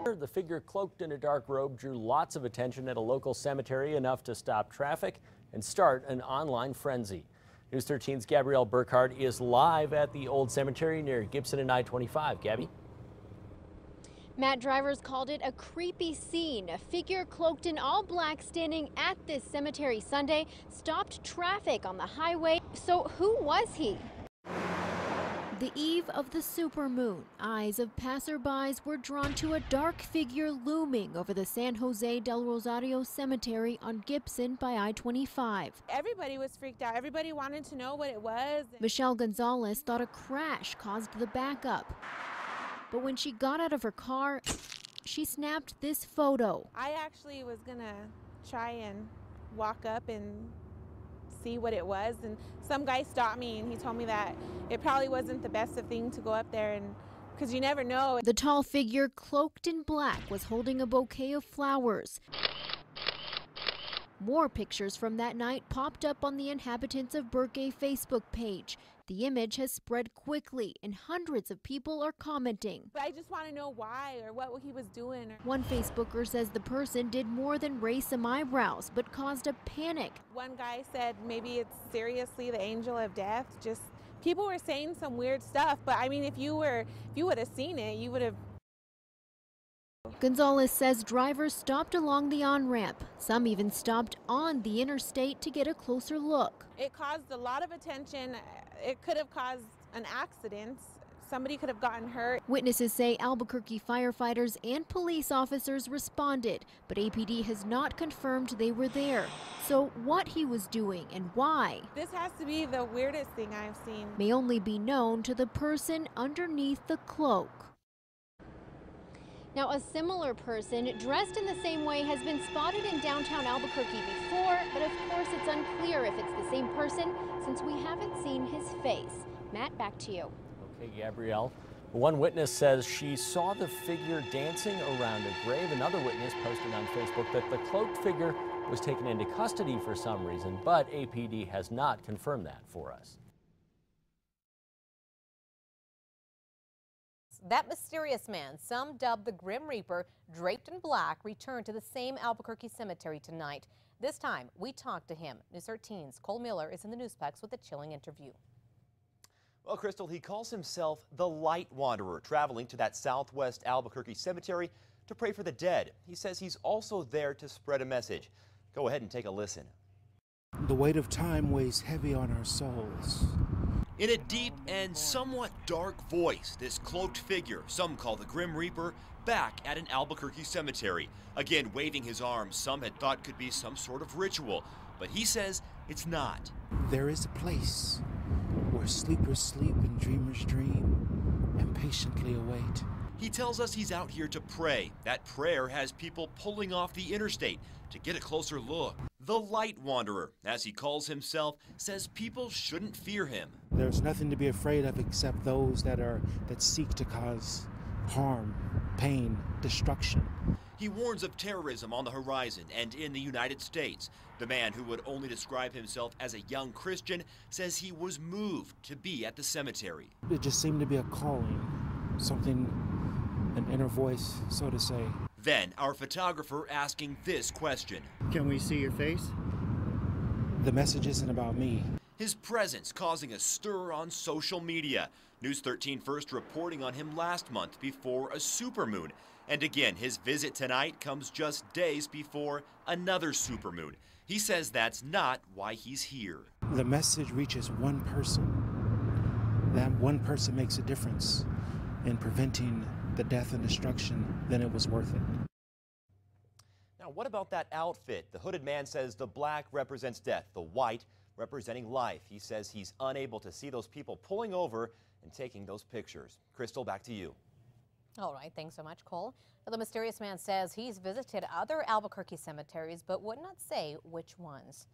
The figure cloaked in a dark robe drew lots of attention at a local cemetery, enough to stop traffic and start an online frenzy. News 13's Gabrielle Burkhardt is live at the old cemetery near Gibson and I-25. Gabby? Matt, drivers called it a creepy scene. A figure cloaked in all black standing at this cemetery Sunday stopped traffic on the highway. So who was he? The eve of the supermoon, eyes of passerbys were drawn to a dark figure looming over the San Jose del Rosario Cemetery on Gibson by I-25. Everybody was freaked out. Everybody wanted to know what it was. Michelle Gonzalez thought a crash caused the backup. But when she got out of her car, she snapped this photo. I actually was gonna try and walk up and see what it was, and some guy stopped me and he told me that it probably wasn't the best of thing to go up there, and because you never know. The tall figure cloaked in black was holding a bouquet of flowers. More pictures from that night popped up on the inhabitants of Burkey Facebook page. The image has spread quickly and hundreds of people are commenting. But I just want to know why or what he was doing. One Facebooker says the person did more than raise some eyebrows but caused a panic. One guy said maybe it's seriously the angel of death. Just people were saying some weird stuff, but I mean if you would have seen it, you would have. Gonzalez says drivers stopped along the on-ramp. Some even stopped on the interstate to get a closer look. It caused a lot of attention. It could have caused an accident. Somebody could have gotten hurt. Witnesses say Albuquerque firefighters and police officers responded, but APD has not confirmed they were there. So what he was doing and why this has to be the weirdest thing I've seen. May only be known to the person underneath the cloak. Now, a similar person dressed in the same way has been spotted in downtown Albuquerque before, but of course it's unclear if it's the same person since we haven't seen his face. Matt, back to you. Okay, Gabrielle. One witness says she saw the figure dancing around a grave. Another witness posted on Facebook that the cloaked figure was taken into custody for some reason, but APD has not confirmed that for us. That mysterious man, some dubbed the Grim Reaper, draped in black, returned to the same Albuquerque cemetery tonight. This time, we talked to him. News 13's Cole Miller is in the Newsplex with a chilling interview. Well, Crystal, he calls himself the Light Wanderer, traveling to that southwest Albuquerque cemetery to pray for the dead. He says he's also there to spread a message. Go ahead and take a listen. The weight of time weighs heavy on our souls. In a deep and somewhat dark voice, this cloaked figure, some call the Grim Reaper, back at an Albuquerque cemetery. Again, waving his arms, some had thought could be some sort of ritual, but he says it's not. There is a place where sleepers sleep and dreamers dream and patiently await. He tells us he's out here to pray. That prayer has people pulling off the interstate to get a closer look. The Light Wanderer, as he calls himself, says people shouldn't fear him. There's nothing to be afraid of except those that seek to cause harm, pain, destruction. He warns of terrorism on the horizon and in the United States. The man who would only describe himself as a young Christian says he was moved to be at the cemetery. It just seemed to be a calling, something, an inner voice, so to say. Then our photographer asking this question. Can we see your face? The message isn't about me. His presence causing a stir on social media. News 13 first reporting on him last month before a supermoon. And again, his visit tonight comes just days before another supermoon. He says that's not why he's here. The message reaches one person. That one person makes a difference in preventing the death and destruction, then it was worth it. Now, what about that outfit? The hooded man says the black represents death, the white representing life. He says he's unable to see those people pulling over and taking those pictures. Crystal, back to you. All right, thanks so much, Cole. The mysterious man says he's visited other Albuquerque cemeteries, but would not say which ones.